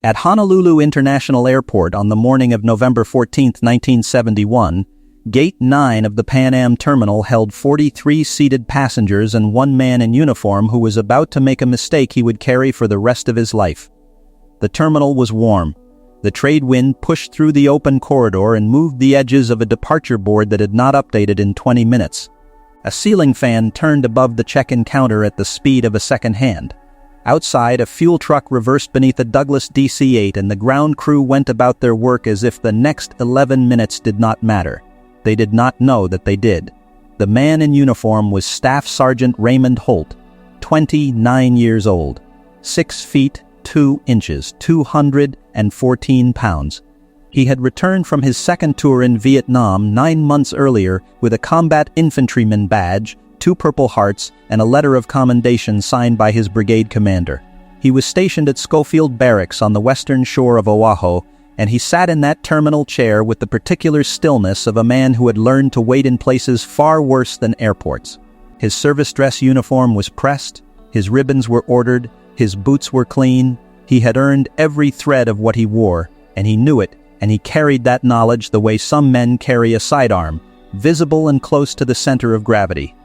At Honolulu International Airport on the morning of November 14, 1971, Gate 9 of the Pan Am terminal held 43 seated passengers and one man in uniform who was about to make a mistake he would carry for the rest of his life. The terminal was warm. The trade wind pushed through the open corridor and moved the edges of a departure board that had not updated in 20 minutes. A ceiling fan turned above the check-in counter at the speed of a second hand. Outside, a fuel truck reversed beneath a Douglas DC-8 and the ground crew went about their work as if the next 11 minutes did not matter. They did not know that they did. The man in uniform was Staff Sergeant Raymond Holt, 29 years old, 6 feet 2 inches, 214 pounds. He had returned from his second tour in Vietnam 9 months earlier with a combat infantryman badge, 2 Purple Hearts, and a letter of commendation signed by his brigade commander. He was stationed at Schofield Barracks on the western shore of Oahu, and he sat in that terminal chair with the particular stillness of a man who had learned to wait in places far worse than airports. His service dress uniform was pressed, his ribbons were ordered, his boots were clean. He had earned every thread of what he wore, and he knew it, and he carried that knowledge the way some men carry a sidearm, visible and close to the center of gravity.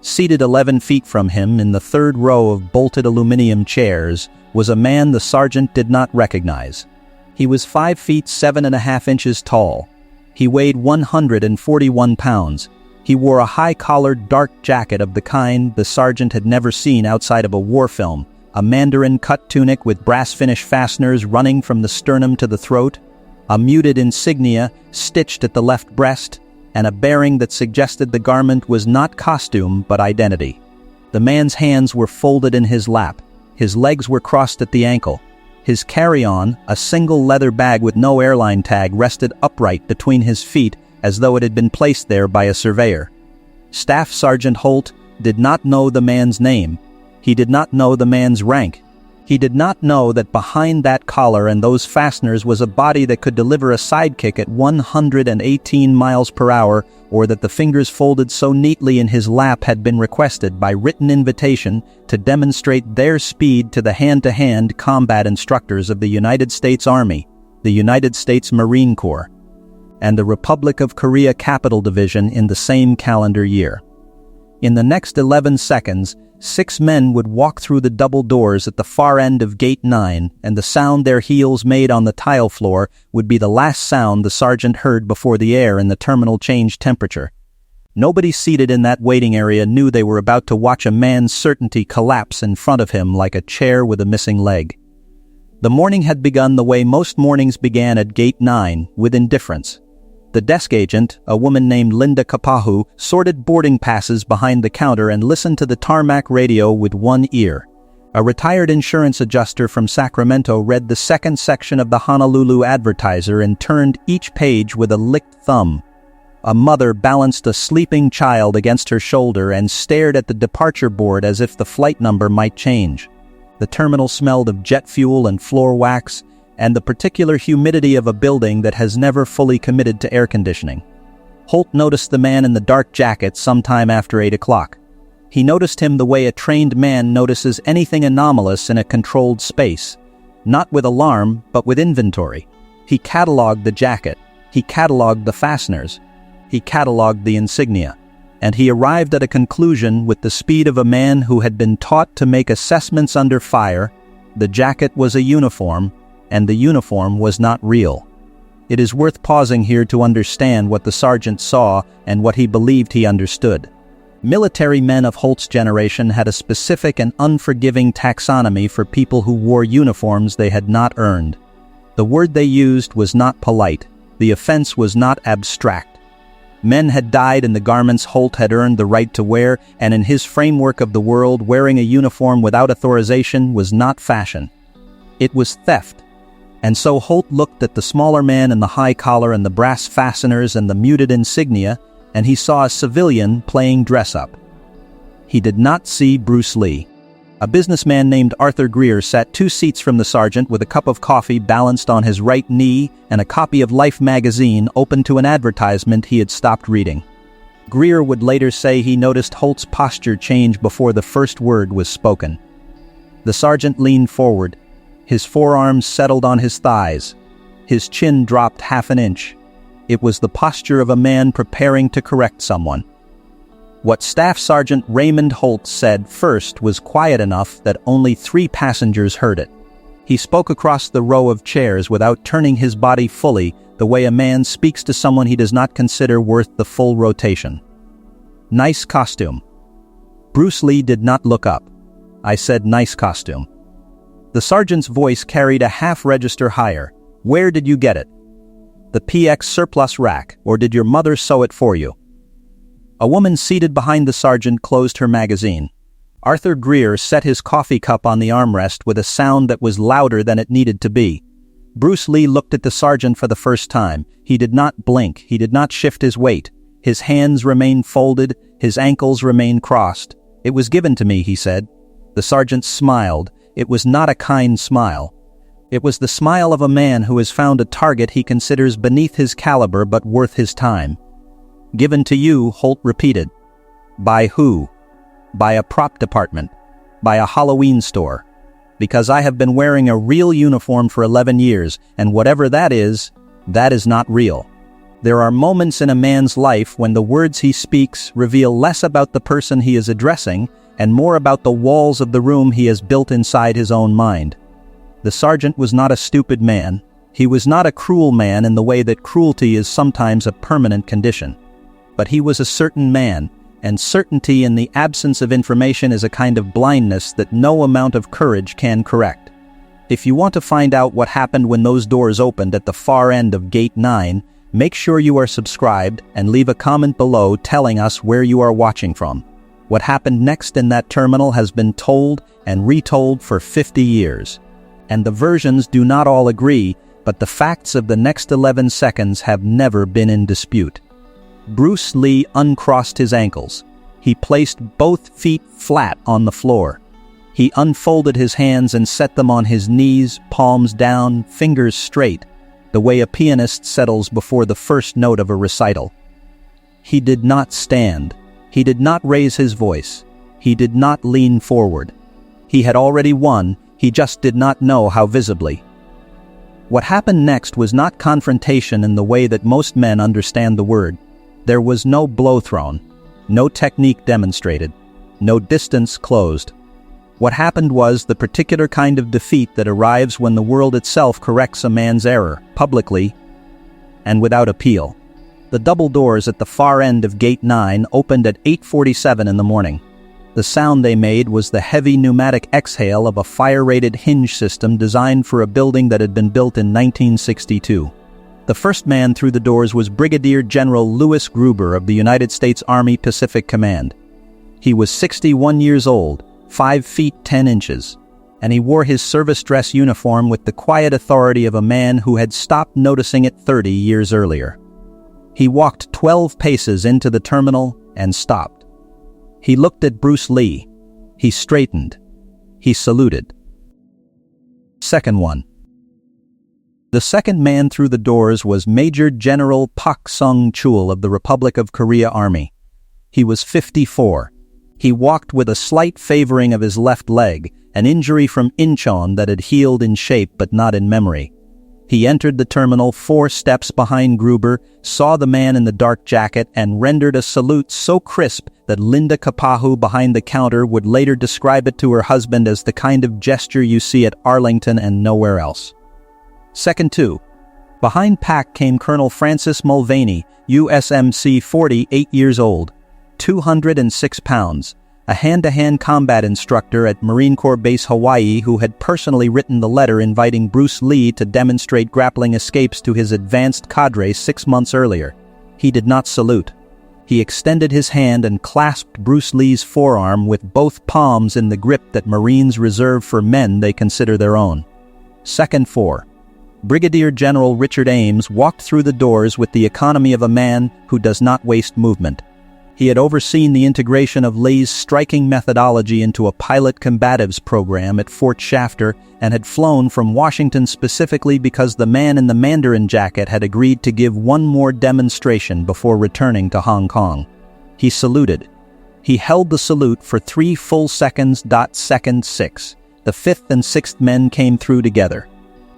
Seated 11 feet from him in the third row of bolted aluminum chairs was a man the sergeant did not recognize. He was 5 feet 7.5 inches tall. He weighed 141 pounds. He wore a high-collared dark jacket of the kind the sergeant had never seen outside of a war film, a mandarin cut tunic with brass finish fasteners running from the sternum to the throat, a muted insignia stitched at the left breast, and a bearing that suggested the garment was not costume but identity. The man's hands were folded in his lap. His legs were crossed at the ankle. His carry-on, a single leather bag with no airline tag, rested upright between his feet as though it had been placed there by a surveyor. Staff Sergeant Holt did not know the man's name. He did not know the man's rank. He did not know that behind that collar and those fasteners was a body that could deliver a sidekick at 118 miles per hour, or that the fingers folded so neatly in his lap had been requested by written invitation to demonstrate their speed to the hand-to-hand combat instructors of the United States Army, the United States Marine Corps, and the Republic of Korea Capital Division in the same calendar year. In the next 11 seconds, 6 men would walk through the double doors at the far end of Gate 9, and the sound their heels made on the tile floor would be the last sound the sergeant heard before the air in the terminal changed temperature. Nobody seated in that waiting area knew they were about to watch a man's certainty collapse in front of him like a chair with a missing leg. The morning had begun the way most mornings began at Gate 9, with indifference. The desk agent, a woman named Linda Kapahu, sorted boarding passes behind the counter and listened to the tarmac radio with one ear. A retired insurance adjuster from Sacramento read the second section of the Honolulu Advertiser and turned each page with a licked thumb. A mother balanced a sleeping child against her shoulder and stared at the departure board as if the flight number might change. The terminal smelled of jet fuel and floor wax, and the particular humidity of a building that has never fully committed to air conditioning. Holt noticed the man in the dark jacket sometime after 8 o'clock. He noticed him the way a trained man notices anything anomalous in a controlled space, not with alarm, but with inventory. He cataloged the jacket, he cataloged the fasteners, he cataloged the insignia, and he arrived at a conclusion with the speed of a man who had been taught to make assessments under fire. The jacket was a uniform, and the uniform was not real. It is worth pausing here to understand what the sergeant saw and what he believed he understood. Military men of Holt's generation had a specific and unforgiving taxonomy for people who wore uniforms they had not earned. The word they used was not polite. The offense was not abstract. Men had died in the garments Holt had earned the right to wear, and in his framework of the world, wearing a uniform without authorization was not fashion. It was theft. And so Holt looked at the smaller man in the high collar and the brass fasteners and the muted insignia, and he saw a civilian playing dress-up. He did not see Bruce Lee. A businessman named Arthur Greer sat 2 seats from the sergeant with a cup of coffee balanced on his right knee and a copy of Life magazine open to an advertisement he had stopped reading. Greer would later say he noticed Holt's posture change before the first word was spoken. The sergeant leaned forward. His forearms settled on his thighs. His chin dropped half an inch. It was the posture of a man preparing to correct someone. What Staff Sergeant Raymond Holt said first was quiet enough that only 3 passengers heard it. He spoke across the row of chairs without turning his body fully, the way a man speaks to someone he does not consider worth the full rotation. "Nice costume." Bruce Lee did not look up. I said, "Nice costume." The sergeant's voice carried a half-register higher. "Where did you get it? The PX surplus rack, or did your mother sew it for you?" A woman seated behind the sergeant closed her magazine. Arthur Greer set his coffee cup on the armrest with a sound that was louder than it needed to be. Bruce Lee looked at the sergeant for the first time. He did not blink. He did not shift his weight. His hands remained folded. His ankles remained crossed. "It was given to me," he said. The sergeant smiled. It was not a kind smile. It was the smile of a man who has found a target he considers beneath his caliber but worth his time. "Given to you," Holt repeated. "By who?" "By a prop department. By a Halloween store. Because I have been wearing a real uniform for 11 years, and whatever that is not real." There are moments in a man's life when the words he speaks reveal less about the person he is addressing and more about the walls of the room he has built inside his own mind. The sergeant was not a stupid man. He was not a cruel man in the way that cruelty is sometimes a permanent condition. But he was a certain man, and certainty in the absence of information is a kind of blindness that no amount of courage can correct. If you want to find out what happened when those doors opened at the far end of Gate 9, make sure you are subscribed and leave a comment below telling us where you are watching from. What happened next in that terminal has been told and retold for 50 years. And the versions do not all agree, but the facts of the next 11 seconds have never been in dispute. Bruce Lee uncrossed his ankles. He placed both feet flat on the floor. He unfolded his hands and set them on his knees, palms down, fingers straight, the way a pianist settles before the first note of a recital. He did not stand. He did not raise his voice. He did not lean forward. He had already won, he just did not know how visibly. What happened next was not confrontation in the way that most men understand the word. There was no blow thrown, no technique demonstrated, no distance closed. What happened was the particular kind of defeat that arrives when the world itself corrects a man's error, publicly and without appeal. The double doors at the far end of Gate 9 opened at 8:47 in the morning. The sound they made was the heavy pneumatic exhale of a fire-rated hinge system designed for a building that had been built in 1962. The first man through the doors was Brigadier General Louis Gruber of the United States Army Pacific Command. He was 61 years old, 5 feet 10 inches, and he wore his service dress uniform with the quiet authority of a man who had stopped noticing it 30 years earlier. He walked 12 paces into the terminal and stopped. He looked at Bruce Lee. He straightened. He saluted. Second one. The second man through the doors was Major General Pak Sung-chul of the Republic of Korea Army. He was 54. He walked with a slight favoring of his left leg, an injury from Incheon that had healed in shape but not in memory. He entered the terminal 4 steps behind Gruber, saw the man in the dark jacket, and rendered a salute so crisp that Linda Kapahu behind the counter would later describe it to her husband as the kind of gesture you see at Arlington and nowhere else. Second 2. Behind Pak came Colonel Francis Mulvaney, USMC 40, 8 years old, 206 pounds, a hand-to-hand combat instructor at Marine Corps Base Hawaii who had personally written the letter inviting Bruce Lee to demonstrate grappling escapes to his advanced cadre 6 months earlier. He did not salute. He extended his hand and clasped Bruce Lee's forearm with both palms in the grip that Marines reserve for men they consider their own. Second 4. Brigadier General Richard Ames walked through the doors with the economy of a man who does not waste movement. He had overseen the integration of Lee's striking methodology into a pilot combatives program at Fort Shafter and had flown from Washington specifically because the man in the Mandarin jacket had agreed to give one more demonstration before returning to Hong Kong. He saluted. He held the salute for 3 full seconds. Second 6. the 5th and 6th men came through together.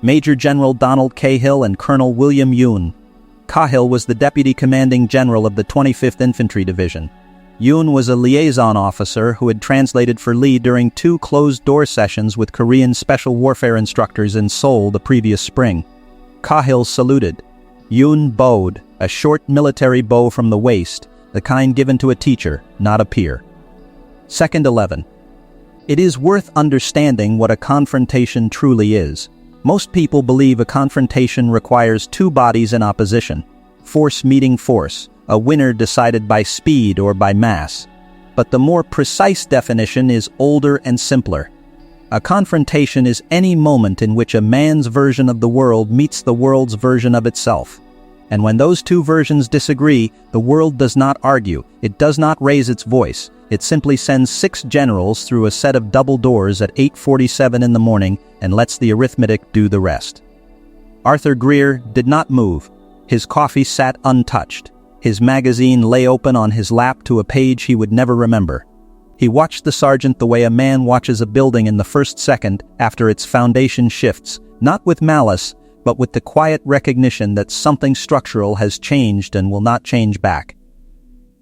Major General Donald Cahill and Colonel William Yoon. Cahill was the Deputy Commanding General of the 25th Infantry Division. Yoon was a liaison officer who had translated for Lee during 2 closed-door sessions with Korean special warfare instructors in Seoul the previous spring. Cahill saluted. Yoon bowed, a short military bow from the waist, the kind given to a teacher, not a peer. Second 11. It is worth understanding what a confrontation truly is. Most people believe a confrontation requires 2 bodies in opposition, force meeting force, a winner decided by speed or by mass. But the more precise definition is older and simpler. A confrontation is any moment in which a man's version of the world meets the world's version of itself. And when those 2 versions disagree, the world does not argue, it does not raise its voice. It simply sends 6 generals through a set of double doors at 8:47 in the morning and lets the arithmetic do the rest. Arthur Greer did not move. His coffee sat untouched. His magazine lay open on his lap to a page he would never remember. He watched the sergeant the way a man watches a building in the first second after its foundation shifts, not with malice, but with the quiet recognition that something structural has changed and will not change back.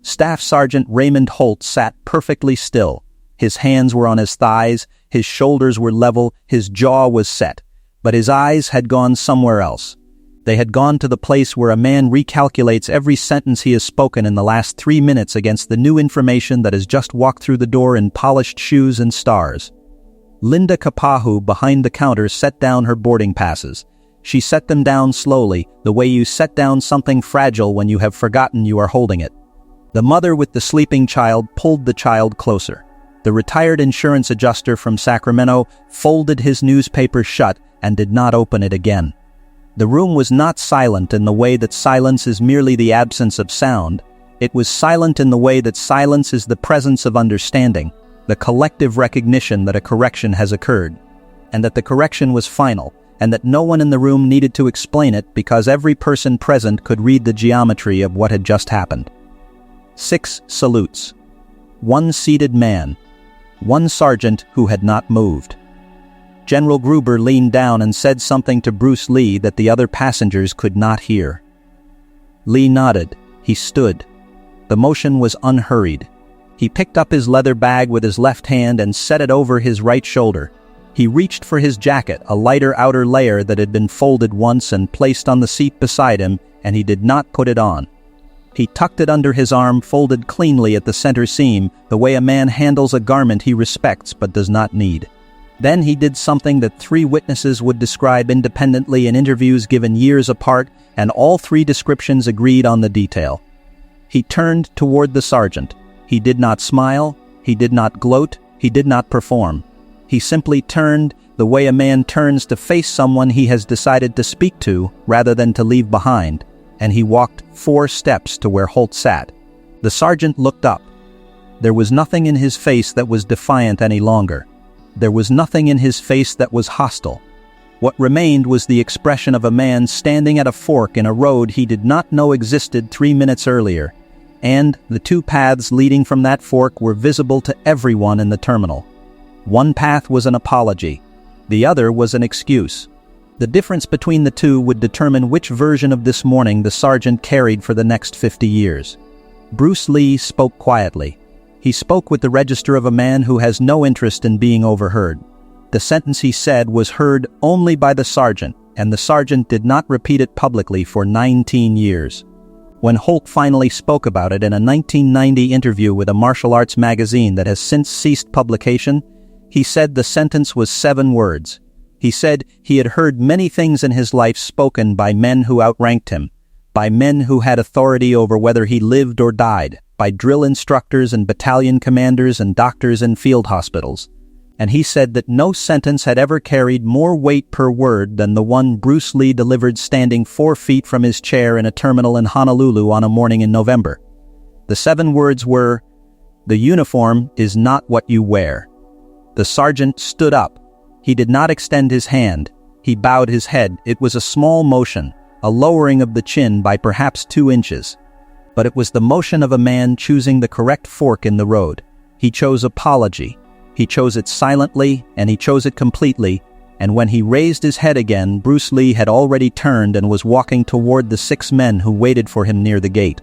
Staff Sergeant Raymond Holt sat perfectly still. His hands were on his thighs, his shoulders were level, his jaw was set, but his eyes had gone somewhere else. They had gone to the place where a man recalculates every sentence he has spoken in the last 3 minutes against the new information that has just walked through the door in polished shoes and stars. Linda Kapahu behind the counter set down her boarding passes. She set them down slowly, the way you set down something fragile when you have forgotten you are holding it. The mother with the sleeping child pulled the child closer. The retired insurance adjuster from Sacramento folded his newspaper shut and did not open it again. The room was not silent in the way that silence is merely the absence of sound. It was silent in the way that silence is the presence of understanding, the collective recognition that a correction has occurred, and that the correction was final, and that no one in the room needed to explain it because every person present could read the geometry of what had just happened. 6 salutes. 1 seated man. 1 sergeant who had not moved. General Gruber leaned down and said something to Bruce Lee that the other passengers could not hear. Lee nodded. He stood. The motion was unhurried. He picked up his leather bag with his left hand and set it over his right shoulder. He reached for his jacket, a lighter outer layer that had been folded once and placed on the seat beside him, and he did not put it on. He tucked it under his arm, folded cleanly at the center seam, the way a man handles a garment he respects but does not need. Then he did something that 3 witnesses would describe independently in interviews given years apart, and all 3 descriptions agreed on the detail. He turned toward the sergeant. He did not smile, he did not gloat, he did not perform. He simply turned the way a man turns to face someone he has decided to speak to rather than to leave behind, and he walked 4 steps to where Holt sat. The sergeant looked up. There was nothing in his face that was defiant any longer. There was nothing in his face that was hostile. What remained was the expression of a man standing at a fork in a road he did not know existed 3 minutes earlier, and the 2 paths leading from that fork were visible to everyone in the terminal. One path was an apology. The other was an excuse. The difference between the 2 would determine which version of this morning the sergeant carried for the next 50 years. Bruce Lee spoke quietly. He spoke with the register of a man who has no interest in being overheard. The sentence he said was heard only by the sergeant, and the sergeant did not repeat it publicly for 19 years. When Holt finally spoke about it in a 1990 interview with a martial arts magazine that has since ceased publication, he said the sentence was 7 words. He said he had heard many things in his life spoken by men who outranked him, by men who had authority over whether he lived or died, by drill instructors and battalion commanders and doctors in field hospitals. And he said that no sentence had ever carried more weight per word than the one Bruce Lee delivered standing 4 feet from his chair in a terminal in Honolulu on a morning in November. The 7 words were, "The uniform is not what you wear." The sergeant stood up. He did not extend his hand. He bowed his head. It was a small motion, a lowering of the chin by perhaps 2 inches. But it was the motion of a man choosing the correct fork in the road. He chose apology. He chose it silently, and he chose it completely, and when he raised his head again, Bruce Lee had already turned and was walking toward the 6 men who waited for him near the gate.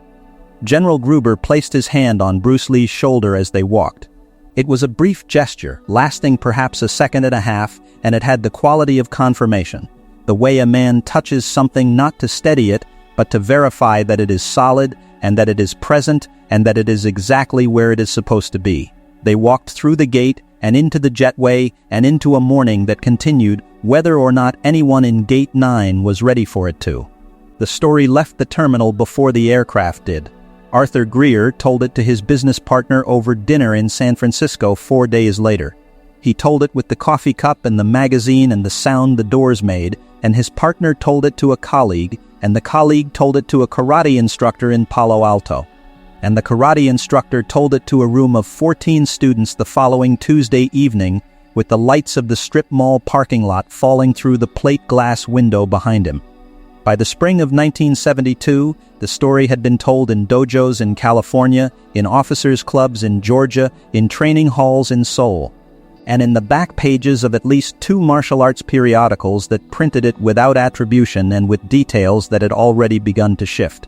General Gruber placed his hand on Bruce Lee's shoulder as they walked. It was a brief gesture, lasting perhaps a second and a half, and it had the quality of confirmation, the way a man touches something not to steady it, but to verify that it is solid, and that it is present, and that it is exactly where it is supposed to be. They walked through the gate, and into the jetway, and into a morning that continued, whether or not anyone in Gate 9 was ready for it to. The story left the terminal before the aircraft did. Arthur Greer told it to his business partner over dinner in San Francisco 4 days later. He told it with the coffee cup and the magazine and the sound the doors made, and his partner told it to a colleague, and the colleague told it to a karate instructor in Palo Alto. And the karate instructor told it to a room of 14 students the following Tuesday evening, with the lights of the strip mall parking lot falling through the plate glass window behind him. By the spring of 1972, the story had been told in dojos in California, in officers' clubs in Georgia, in training halls in Seoul, and in the back pages of at least 2 martial arts periodicals that printed it without attribution and with details that had already begun to shift.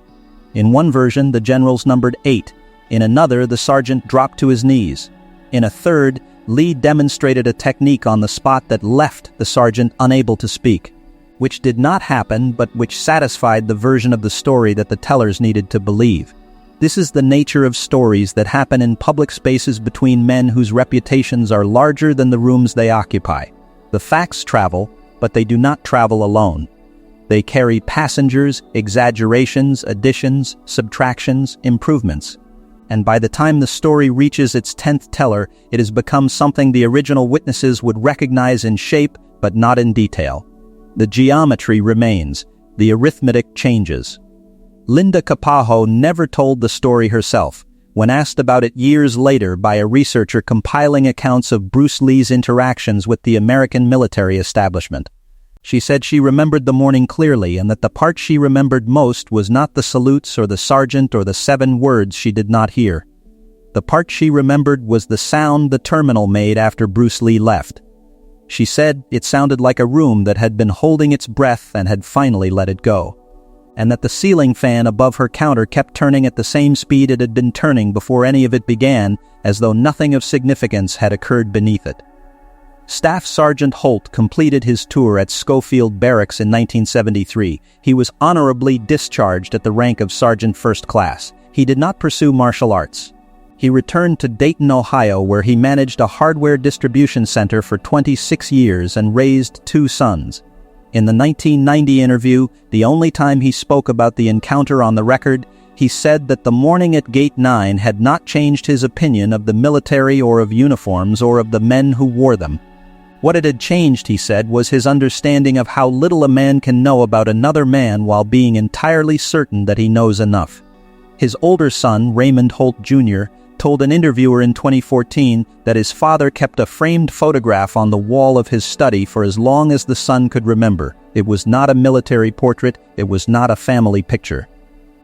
In one version, the generals numbered 8. In another, the sergeant dropped to his knees. In a third, Lee demonstrated a technique on the spot that left the sergeant unable to speak, which did not happen but which satisfied the version of the story that the tellers needed to believe. This is the nature of stories that happen in public spaces between men whose reputations are larger than the rooms they occupy. The facts travel, but they do not travel alone. They carry passengers, exaggerations, additions, subtractions, improvements. And by the time the story reaches its 10th teller, it has become something the original witnesses would recognize in shape, but not in detail. The geometry remains, the arithmetic changes. Linda Capajo never told the story herself, when asked about it years later by a researcher compiling accounts of Bruce Lee's interactions with the American military establishment. She said she remembered the morning clearly, and that the part she remembered most was not the salutes or the sergeant or the 7 words she did not hear. The part she remembered was the sound the terminal made after Bruce Lee left. She said it sounded like a room that had been holding its breath and had finally let it go, and that the ceiling fan above her counter kept turning at the same speed it had been turning before any of it began, as though nothing of significance had occurred beneath it. Staff Sergeant Holt completed his tour at Schofield Barracks in 1973. He was honorably discharged at the rank of Sergeant First Class. He did not pursue martial arts. He returned to Dayton, Ohio, where he managed a hardware distribution center for 26 years and raised 2 sons. In the 1990 interview, the only time he spoke about the encounter on the record, he said that the morning at Gate 9 had not changed his opinion of the military or of uniforms or of the men who wore them. What it had changed, he said, was his understanding of how little a man can know about another man while being entirely certain that he knows enough. His older son, Raymond Holt Jr., told an interviewer in 2014 that his father kept a framed photograph on the wall of his study for as long as the son could remember. It was not a military portrait, it was not a family picture.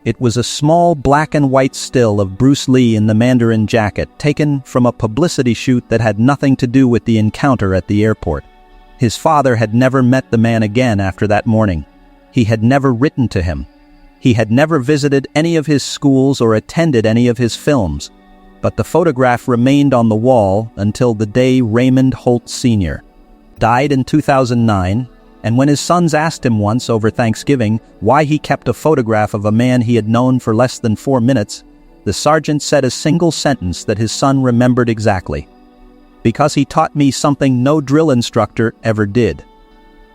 It was a small black and white still of Bruce Lee in the Mandarin jacket, taken from a publicity shoot that had nothing to do with the encounter at the airport. His father had never met the man again after that morning. He had never written to him. He had never visited any of his schools or attended any of his films. But the photograph remained on the wall until the day Raymond Holt Sr. died in 2009, and when his sons asked him once over Thanksgiving why he kept a photograph of a man he had known for less than 4 minutes, the sergeant said a single sentence that his son remembered exactly. "Because he taught me something no drill instructor ever did."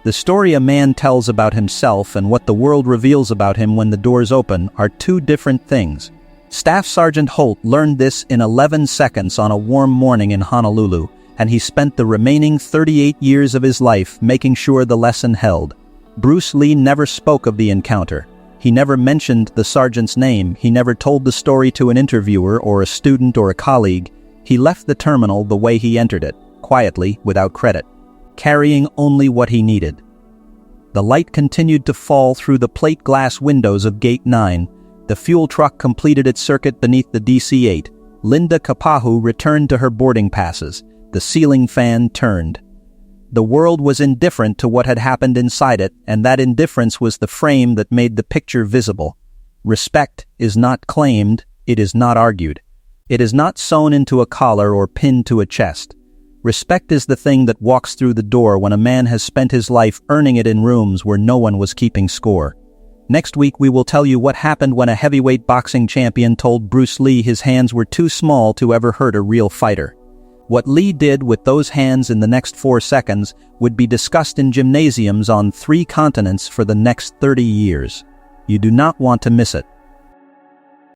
The story a man tells about himself and what the world reveals about him when the doors open are 2 different things. Staff Sergeant Holt learned this in 11 seconds on a warm morning in Honolulu, and he spent the remaining 38 years of his life making sure the lesson held. Bruce Lee never spoke of the encounter. He never mentioned the sergeant's name. He never told the story to an interviewer or a student or a colleague. He left the terminal the way he entered it, quietly, without credit, carrying only what he needed. The light continued to fall through the plate glass windows of Gate 9. The fuel truck completed its circuit beneath the DC-8. Linda Capajo returned to her boarding passes. The ceiling fan turned. The world was indifferent to what had happened inside it, and that indifference was the frame that made the picture visible. Respect is not claimed, it is not argued. It is not sewn into a collar or pinned to a chest. Respect is the thing that walks through the door when a man has spent his life earning it in rooms where no one was keeping score. Next week we will tell you what happened when a heavyweight boxing champion told Bruce Lee his hands were too small to ever hurt a real fighter. What Lee did with those hands in the next 4 seconds would be discussed in gymnasiums on 3 continents for the next 30 years. You do not want to miss it.